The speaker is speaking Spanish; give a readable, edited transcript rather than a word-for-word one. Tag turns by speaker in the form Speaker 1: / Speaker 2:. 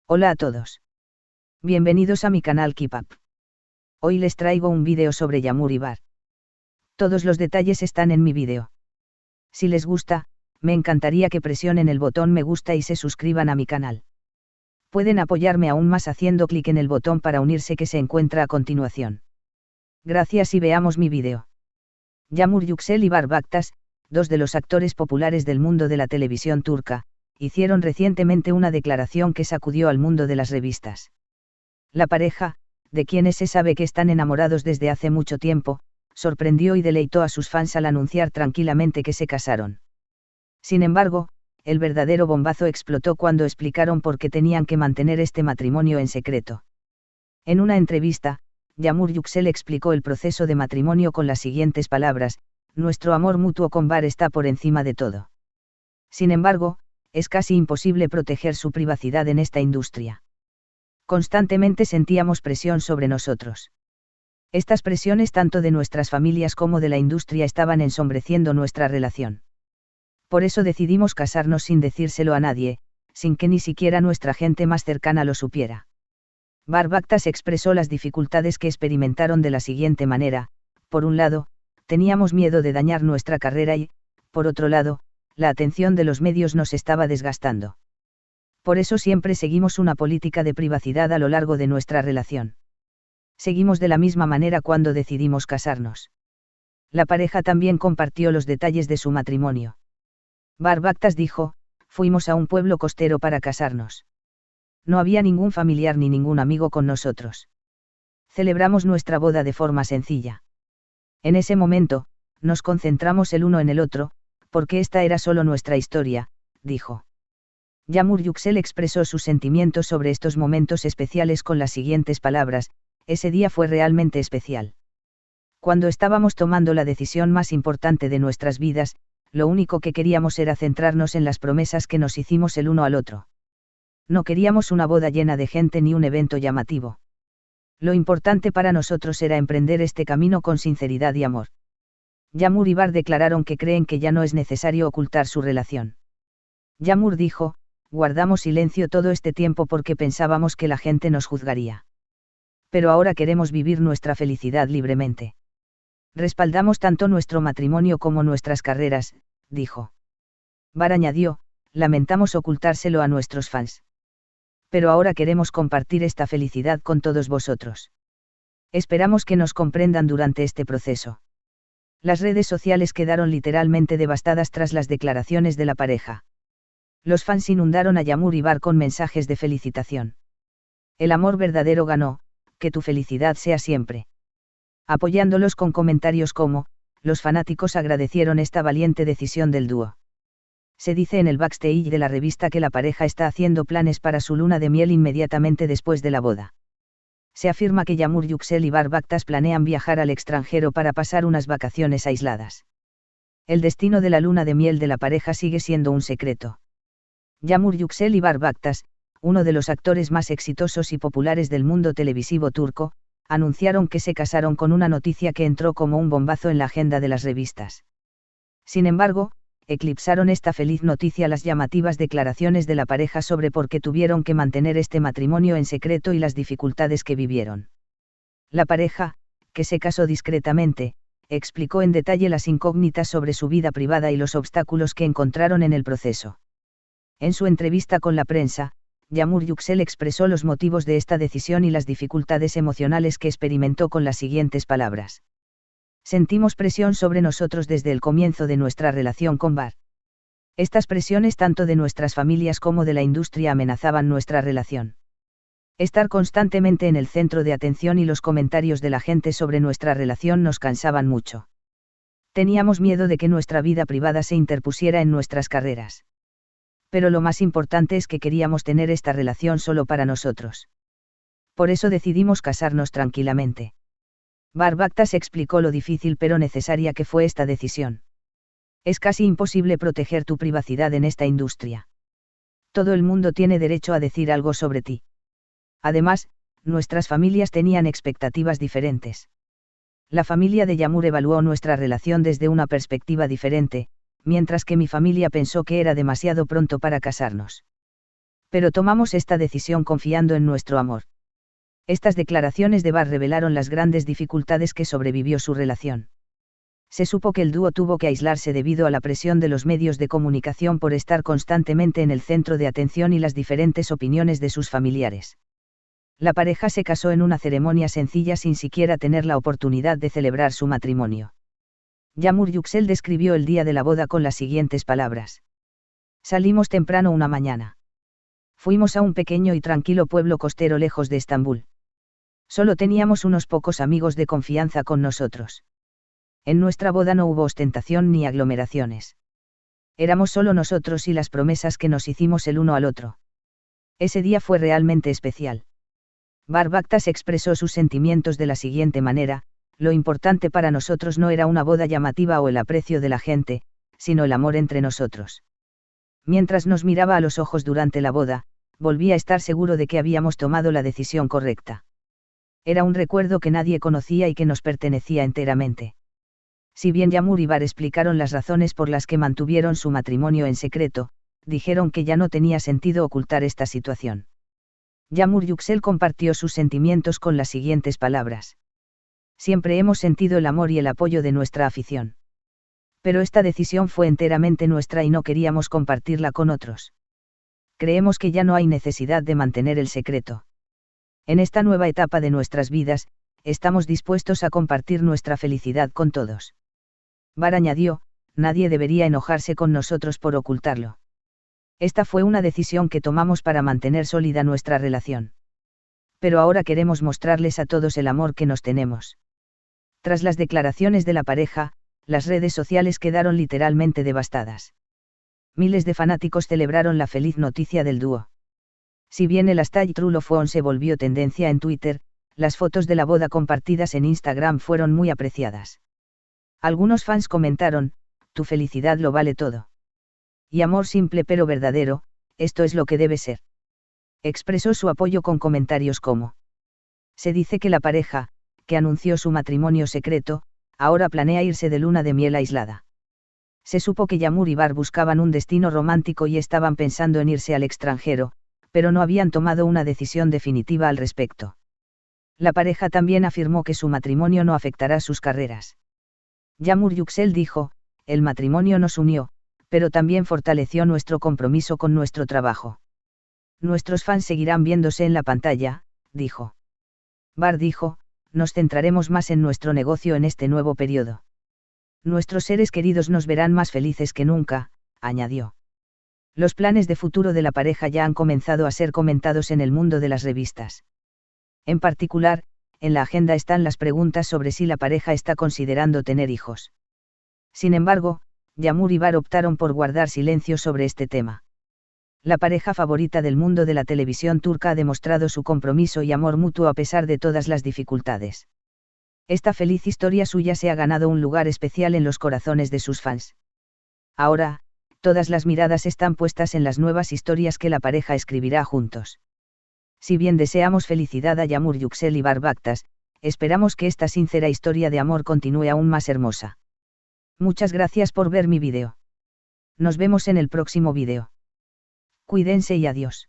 Speaker 1: Hola a todos. Bienvenidos a mi canal Keep Up. Hoy les traigo un vídeo sobre Yamur y Bar. Todos los detalles están en mi vídeo. Si les gusta, me encantaría que presionen el botón me gusta y se suscriban a mi canal. Pueden apoyarme aún más haciendo clic en el botón para unirse que se encuentra a continuación. Gracias y veamos mi vídeo. Yamur Yüksel y Bar Baktas, dos de los actores populares del mundo de la televisión turca, hicieron recientemente una declaración que sacudió al mundo de las revistas. La pareja, de quienes se sabe que están enamorados desde hace mucho tiempo, sorprendió y deleitó a sus fans al anunciar tranquilamente que se casaron. Sin embargo, el verdadero bombazo explotó cuando explicaron por qué tenían que mantener este matrimonio en secreto. En una entrevista, Yamur Yüksel explicó el proceso de matrimonio con las siguientes palabras: nuestro amor mutuo con Bar está por encima de todo. Sin embargo, es casi imposible proteger su privacidad en esta industria. Constantemente sentíamos presión sobre nosotros. Estas presiones tanto de nuestras familias como de la industria estaban ensombreciendo nuestra relación. Por eso decidimos casarnos sin decírselo a nadie, sin que ni siquiera nuestra gente más cercana lo supiera. Bar Baktas expresó las dificultades que experimentaron de la siguiente manera: por un lado, teníamos miedo de dañar nuestra carrera y, por otro lado, la atención de los medios nos estaba desgastando. Por eso siempre seguimos una política de privacidad a lo largo de nuestra relación. Seguimos de la misma manera cuando decidimos casarnos. La pareja también compartió los detalles de su matrimonio. Bar Baktas dijo: fuimos a un pueblo costero para casarnos. No había ningún familiar ni ningún amigo con nosotros. Celebramos nuestra boda de forma sencilla. En ese momento, nos concentramos el uno en el otro, porque esta era solo nuestra historia, dijo. Yamur Yüksel expresó sus sentimientos sobre estos momentos especiales con las siguientes palabras: ese día fue realmente especial. Cuando estábamos tomando la decisión más importante de nuestras vidas, lo único que queríamos era centrarnos en las promesas que nos hicimos el uno al otro. No queríamos una boda llena de gente ni un evento llamativo. Lo importante para nosotros era emprender este camino con sinceridad y amor. Yamur y Bar declararon que creen que ya no es necesario ocultar su relación. Yamur dijo: guardamos silencio todo este tiempo porque pensábamos que la gente nos juzgaría. Pero ahora queremos vivir nuestra felicidad libremente. Respaldamos tanto nuestro matrimonio como nuestras carreras, dijo. Bar añadió: lamentamos ocultárselo a nuestros fans. Pero ahora queremos compartir esta felicidad con todos vosotros. Esperamos que nos comprendan durante este proceso. Las redes sociales quedaron literalmente devastadas tras las declaraciones de la pareja. Los fans inundaron a Yamur y Bar con mensajes de felicitación. El amor verdadero ganó, que tu felicidad sea siempre. Apoyándolos con comentarios como: los fanáticos agradecieron esta valiente decisión del dúo. Se dice en el backstage de la revista que la pareja está haciendo planes para su luna de miel inmediatamente después de la boda. Se afirma que Yamur Yüksel y Bar Baktas planean viajar al extranjero para pasar unas vacaciones aisladas. El destino de la luna de miel de la pareja sigue siendo un secreto. Yamur Yüksel y Bar Baktas, uno de los actores más exitosos y populares del mundo televisivo turco, anunciaron que se casaron con una noticia que entró como un bombazo en la agenda de las revistas. Sin embargo, eclipsaron esta feliz noticia las llamativas declaraciones de la pareja sobre por qué tuvieron que mantener este matrimonio en secreto y las dificultades que vivieron. La pareja, que se casó discretamente, explicó en detalle las incógnitas sobre su vida privada y los obstáculos que encontraron en el proceso. En su entrevista con la prensa, Yamur Yüksel expresó los motivos de esta decisión y las dificultades emocionales que experimentó con las siguientes palabras: sentimos presión sobre nosotros desde el comienzo de nuestra relación con Bar. Estas presiones tanto de nuestras familias como de la industria amenazaban nuestra relación. Estar constantemente en el centro de atención y los comentarios de la gente sobre nuestra relación nos cansaban mucho. Teníamos miedo de que nuestra vida privada se interpusiera en nuestras carreras. Pero lo más importante es que queríamos tener esta relación solo para nosotros. Por eso decidimos casarnos tranquilamente. Bar Baktas explicó lo difícil pero necesaria que fue esta decisión. Es casi imposible proteger tu privacidad en esta industria. Todo el mundo tiene derecho a decir algo sobre ti. Además, nuestras familias tenían expectativas diferentes. La familia de Yamur evaluó nuestra relación desde una perspectiva diferente, mientras que mi familia pensó que era demasiado pronto para casarnos. Pero tomamos esta decisión confiando en nuestro amor. Estas declaraciones de Bar revelaron las grandes dificultades que sobrevivió su relación. Se supo que el dúo tuvo que aislarse debido a la presión de los medios de comunicación por estar constantemente en el centro de atención y las diferentes opiniones de sus familiares. La pareja se casó en una ceremonia sencilla sin siquiera tener la oportunidad de celebrar su matrimonio. Yağmur Yüksel describió el día de la boda con las siguientes palabras. Salimos temprano una mañana. Fuimos a un pequeño y tranquilo pueblo costero lejos de Estambul. Solo teníamos unos pocos amigos de confianza con nosotros. En nuestra boda no hubo ostentación ni aglomeraciones. Éramos solo nosotros y las promesas que nos hicimos el uno al otro. Ese día fue realmente especial. Bar Baktas expresó sus sentimientos de la siguiente manera: lo importante para nosotros no era una boda llamativa o el aprecio de la gente, sino el amor entre nosotros. Mientras nos miraba a los ojos durante la boda, volví a estar seguro de que habíamos tomado la decisión correcta. Era un recuerdo que nadie conocía y que nos pertenecía enteramente. Si bien Yağmur y Bar explicaron las razones por las que mantuvieron su matrimonio en secreto, dijeron que ya no tenía sentido ocultar esta situación. Yağmur Yüksel compartió sus sentimientos con las siguientes palabras. Siempre hemos sentido el amor y el apoyo de nuestra afición. Pero esta decisión fue enteramente nuestra y no queríamos compartirla con otros. Creemos que ya no hay necesidad de mantener el secreto. En esta nueva etapa de nuestras vidas, estamos dispuestos a compartir nuestra felicidad con todos. Bar añadió, nadie debería enojarse con nosotros por ocultarlo. Esta fue una decisión que tomamos para mantener sólida nuestra relación. Pero ahora queremos mostrarles a todos el amor que nos tenemos. Tras las declaraciones de la pareja, las redes sociales quedaron literalmente devastadas. Miles de fanáticos celebraron la feliz noticia del dúo. Si bien el hashtag #TrueLovePhone se volvió tendencia en Twitter, las fotos de la boda compartidas en Instagram fueron muy apreciadas. Algunos fans comentaron, tu felicidad lo vale todo. Y amor simple pero verdadero, esto es lo que debe ser. Expresó su apoyo con comentarios como. Se dice que la pareja, que anunció su matrimonio secreto, ahora planea irse de luna de miel aislada. Se supo que Yağmur y Bar buscaban un destino romántico y estaban pensando en irse al extranjero, pero no habían tomado una decisión definitiva al respecto. La pareja también afirmó que su matrimonio no afectará sus carreras. Yağmur Yüksel dijo, el matrimonio nos unió, pero también fortaleció nuestro compromiso con nuestro trabajo. Nuestros fans seguirán viéndose en la pantalla, dijo. Bar dijo, nos centraremos más en nuestro negocio en este nuevo periodo. Nuestros seres queridos nos verán más felices que nunca, añadió. Los planes de futuro de la pareja ya han comenzado a ser comentados en el mundo de las revistas. En particular, en la agenda están las preguntas sobre si la pareja está considerando tener hijos. Sin embargo, Yağmur y Bar optaron por guardar silencio sobre este tema. La pareja favorita del mundo de la televisión turca ha demostrado su compromiso y amor mutuo a pesar de todas las dificultades. Esta feliz historia suya se ha ganado un lugar especial en los corazones de sus fans. Ahora, todas las miradas están puestas en las nuevas historias que la pareja escribirá juntos. Si bien deseamos felicidad a Yağmur Yüksel y Bar Baktas, esperamos que esta sincera historia de amor continúe aún más hermosa. Muchas gracias por ver mi vídeo. Nos vemos en el próximo vídeo. Cuídense y adiós.